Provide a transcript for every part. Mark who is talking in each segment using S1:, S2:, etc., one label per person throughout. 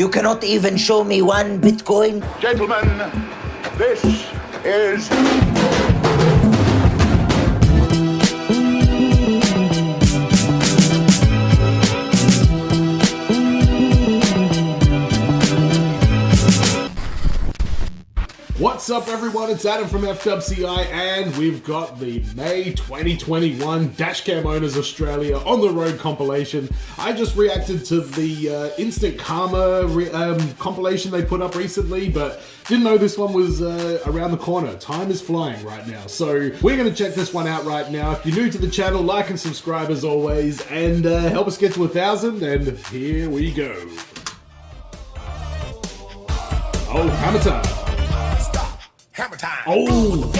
S1: You cannot even show me one Bitcoin?
S2: Gentlemen, this is...
S3: What's up everyone, it's Adam from FWCI and we've got the May 2021 Dashcam Owners Australia on the road compilation. I just reacted to the Instant Karma compilation they put up recently, but didn't know this one was around the corner. Time is flying right now, so we're going to check this one out right now. If you're new to the channel, like and subscribe as always, and help us get to 1,000, and here we go. Oh, hammer time.
S2: Hammer time!
S3: Oh!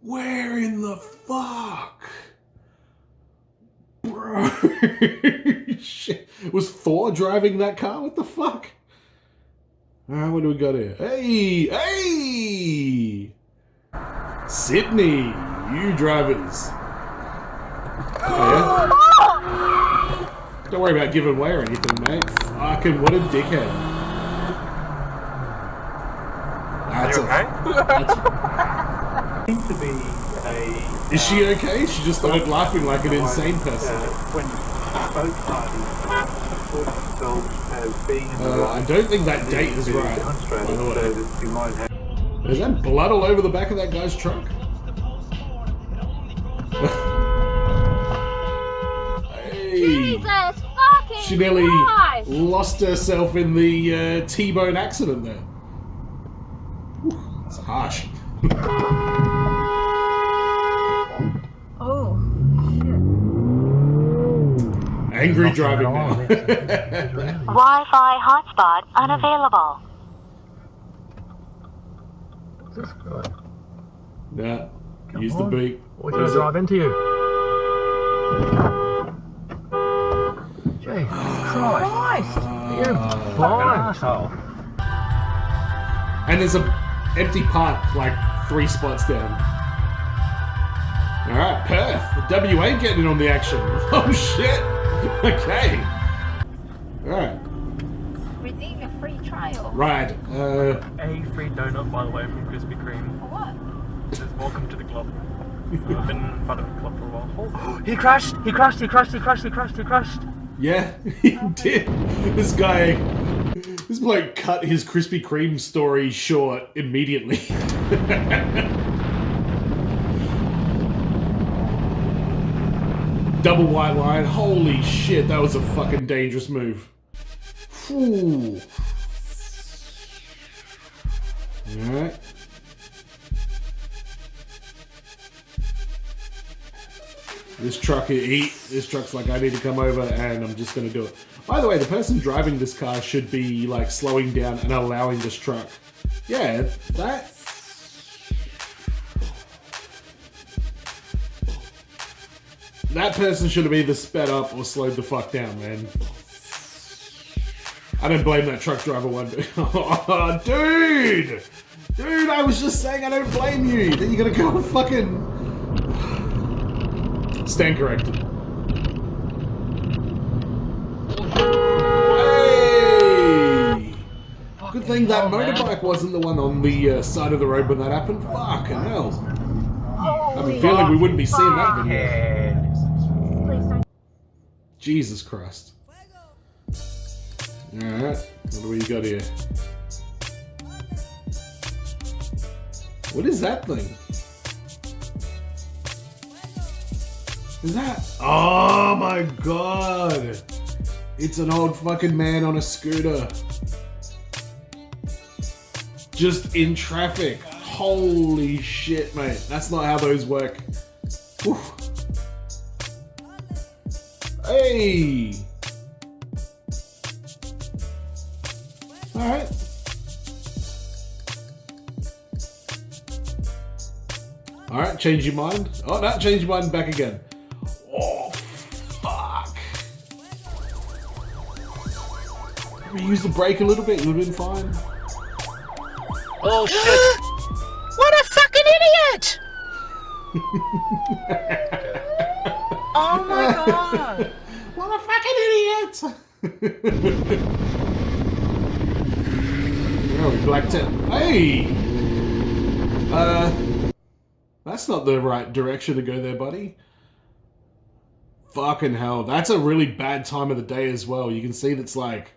S3: Where in the fuck? Bro. Shit. Was Thor driving that car? What the fuck? Alright, what do we got here? Hey! Hey! Sydney! You drivers. Oh, yeah? Don't worry about giving away or anything, mate. Fucking what a dickhead. That's
S4: okay?
S5: Seems to be
S3: Is she okay? She just started laughing like an insane person.
S5: when both parties report themselves as being in the
S3: I don't think that date is right. By the way.
S5: you might have.
S3: Is that blood all over the back of that guy's truck? Hey.
S6: Jesus fucking
S3: She nearly
S6: Christ.
S3: lost herself in the T-bone accident there. Whew, it's harsh.
S6: Oh,
S3: Angry driving now.
S7: Wi-Fi hotspot unavailable.
S4: This guy.
S3: Yeah, use the beat.
S4: We're going to drive into you. Jesus Christ! You blind asshole.
S3: And there's an empty park like 3 spots down. Alright, Perth. The WA getting in on the action. Oh shit! Okay. Alright.
S6: redeem a free trial.
S3: Right.
S4: A free donut, by the way, from Krispy Kreme.
S6: For what?
S4: It says, welcome to the club. I've been part of the club for a while. Oh, he crashed! He crashed! He crashed! He crashed! He crashed! He crashed!
S3: Yeah, he did. This bloke cut his Krispy Kreme story short immediately. Double white line. Holy shit, that was a fucking dangerous move. Whew. Alright. This truck's like, I need to come over and I'm just gonna do it. By the way, the person driving this car should be like slowing down and allowing this truck. Yeah, that person should have either sped up or slowed the fuck down, man. I don't blame that truck driver one bit. Oh, dude! Dude, I was just saying I don't blame you. Then you're gonna go fucking... Stand corrected. Hey! Good thing that motorbike wasn't the one on the side of the road when that happened. Fucking hell. I have a feeling we wouldn't be seeing that video.
S6: Please don't.
S3: Jesus Christ. Alright, what do we got here? What is that thing? Is that? Oh my god! It's an old fucking man on a scooter. Just in traffic. Holy shit, mate. That's not how those work. Whew. Hey! Alright. Alright, change your mind. Oh, no, change your mind back again. Oh, fuck. We use the brake a little bit, you would have been fine.
S8: Oh shit! What a fucking idiot!
S6: Oh my god!
S3: What idiot! Oh, we blacked out. Hey! That's not the right direction to go there, buddy. Fucking hell. That's a really bad time of the day as well. You can see that's like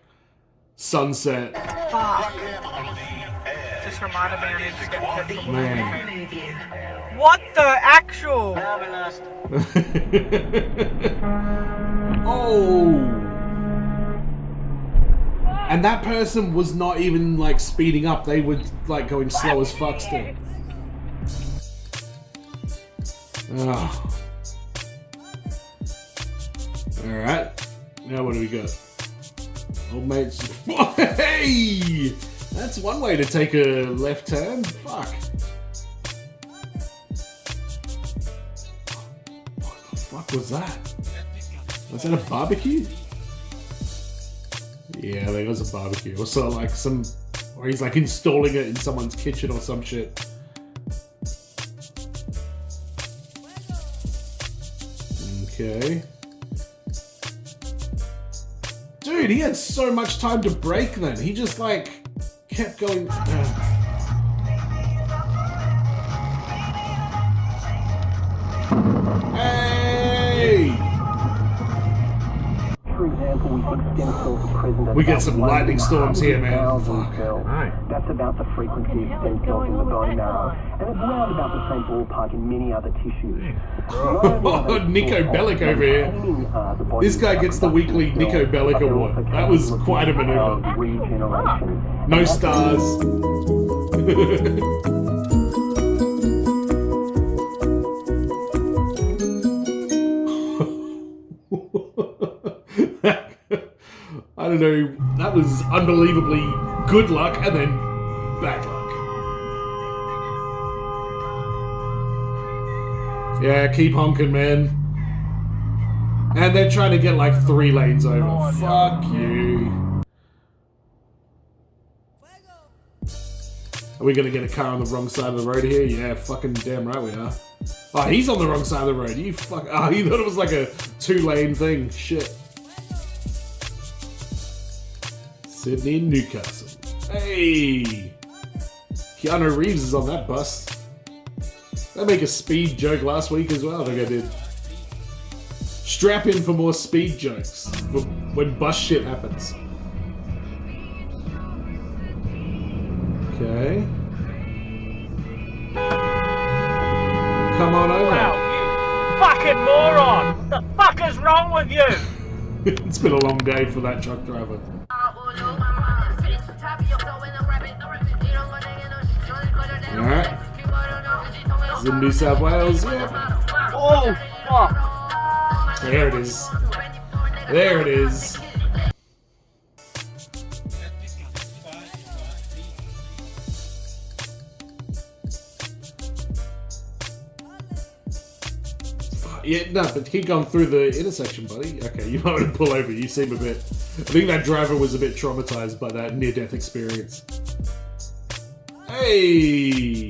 S3: sunset.
S4: Fuck. Just reminded me I need to get hit from
S3: Man.
S4: What the actual?
S3: Oh! And that person was not even like speeding up. They were like going slow as fuck still. Oh. Alright. Now what do we got? Old mates. Hey! That's one way to take a left turn. Fuck. What the fuck was that? Was that a barbecue? Yeah, there was a barbecue. Or so like some... Or he's like installing it in someone's kitchen or some shit. Okay. Dude, he had so much time to brake then. He just like kept going. Hey!
S5: For example, we think stem cells are present at
S3: We get
S5: about
S3: some
S5: 1
S3: lightning
S5: in
S3: storms here, man.
S5: 100,000
S3: Fuck.
S5: cells. That's about the frequency of stem cells in the bone marrow, and it's around about the same ballpark in many other tissues.
S3: Oh, Nico Bellic over here. This guy gets the weekly Nico Bellic award. That was quite a maneuver. No stars. I don't know, that was unbelievably good luck and then bad luck. Yeah, keep honking, man. And they're trying to get like 3 lanes over. Fuck you. Are we gonna get a car on the wrong side of the road here? Yeah, fucking damn right we are. Oh, he's on the wrong side of the road. You fuck. Oh, he thought it was like a 2-lane thing. Shit. Sydney and Newcastle. Hey! Keanu Reeves is on that bus. They make a speed joke last week as well, I think I did. Strap in for more speed jokes for when bus shit happens. Okay. Come on over.
S4: Wow, you fucking moron! What the fuck is wrong with you?
S3: It's been a long day for that truck driver. Alright. This is in New South Wales, yeah.
S4: Oh, fuck.
S3: There it is. There it is. Yeah, no, but keep going through the intersection, buddy. Okay, you might want to pull over. You seem a bit... I think that driver was a bit traumatized by that near-death experience. Hey!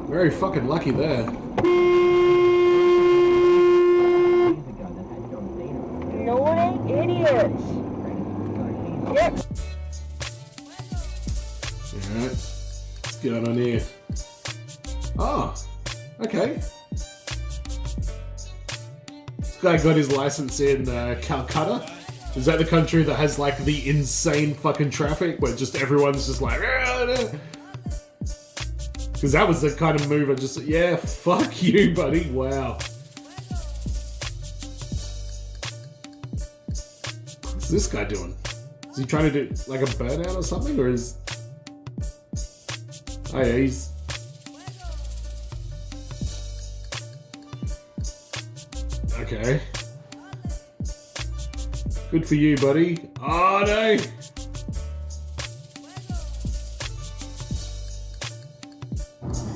S3: Very fucking lucky there.
S9: No one ain't idiots. Yep.
S3: Alright. What's going on here? Oh, okay. This guy got his license in Calcutta. Is that the country that has like the insane fucking traffic where just everyone's just like... Because that was the kind of move I just... Yeah, fuck you, buddy. Wow. What's this guy doing? Is he trying to do like a burnout or something? Or is... Oh yeah, he's... Okay. Good for you, buddy. Oh no!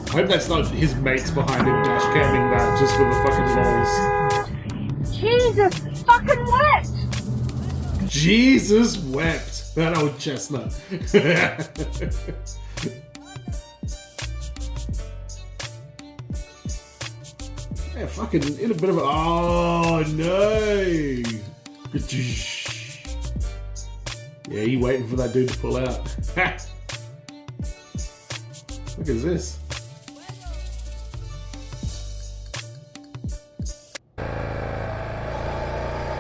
S3: I hope that's not his mates behind him dash camming that just for the fucking lols.
S9: Jesus fucking wept!
S3: Jesus wept! That old chestnut. Yeah, fucking in a bit of a... Oh, no! Yeah, he waiting for that dude to pull out. Look at this.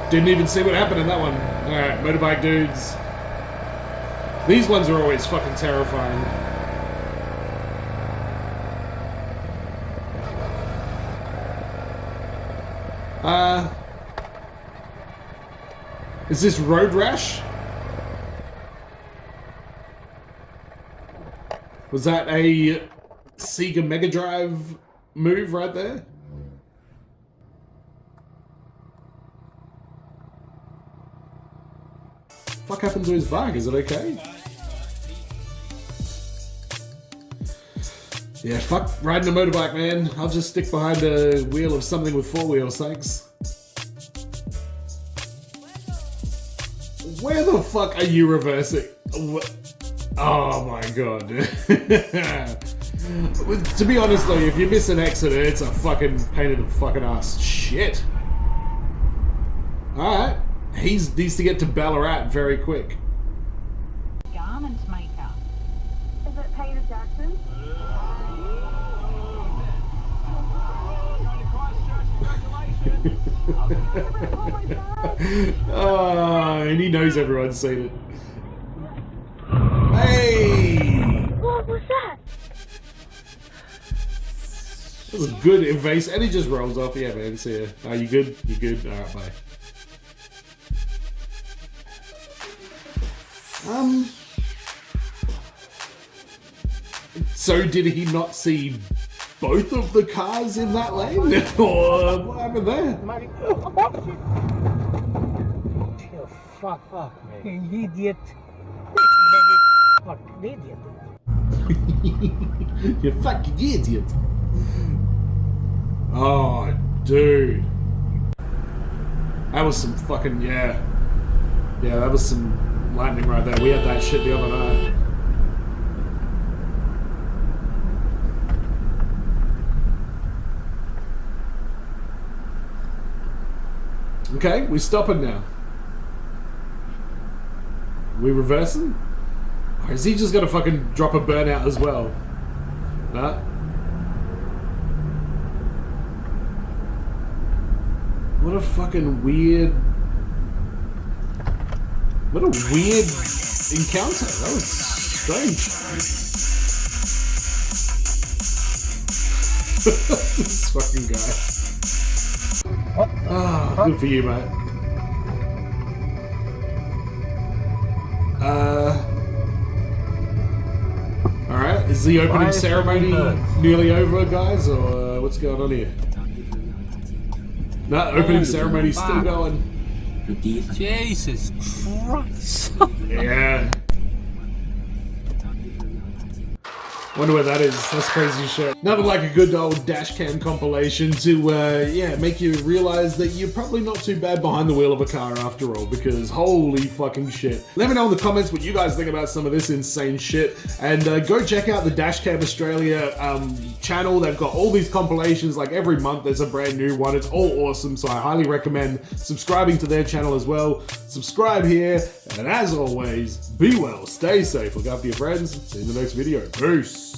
S3: Didn't even see what happened in that one. Alright, motorbike dudes. These ones are always fucking terrifying. Is this road rash? Was that a Sega Mega Drive move right there? What happened to his bike? Is it okay? Yeah, fuck riding a motorbike, man. I'll just stick behind a wheel of something with 4 wheels, thanks. Where the fuck are you reversing? Oh my god. To be honest though, if you miss an exit, it's a fucking pain in the fucking ass. Shit. Alright. He needs to get to Ballarat very quick.
S9: Garment maker. Is it Peter Jackson?
S3: Oh, and he knows everyone's seen it. Hey!
S9: What was that?
S3: That was a good evasive, and he just rolls off. Yeah, man, see ya. Are you good? You good? Alright, bye. So did he not see both of the cars in that lane? Or what happened there?
S8: You fuck me. You idiot. Fucking idiot.
S3: You fucking idiot. Oh, dude. That was some fucking, yeah. Yeah, that was some lightning right there. We had that shit the other night. Okay, we're stopping now. We reversing? Or is he just gonna fucking drop a burnout as well? Nah. What a fucking weird... What a weird encounter. That was strange. This fucking guy. Ah, good for you, mate. Alright, is the opening ceremony nearly over, guys, or what's going on here? No, opening ceremony's still going.
S8: Jesus Christ.
S3: Yeah. Wonder where that is. That's crazy shit. Nothing like a good old dashcam compilation to, yeah, make you realize that you're probably not too bad behind the wheel of a car after all, because holy fucking shit. Let me know in the comments what you guys think about some of this insane shit, and go check out the Dashcam Australia channel. They've got all these compilations, like every month there's a brand new one. It's all awesome, so I highly recommend subscribing to their channel as well. Subscribe here, and as always, be well, stay safe, look after your friends, see you in the next video. Peace.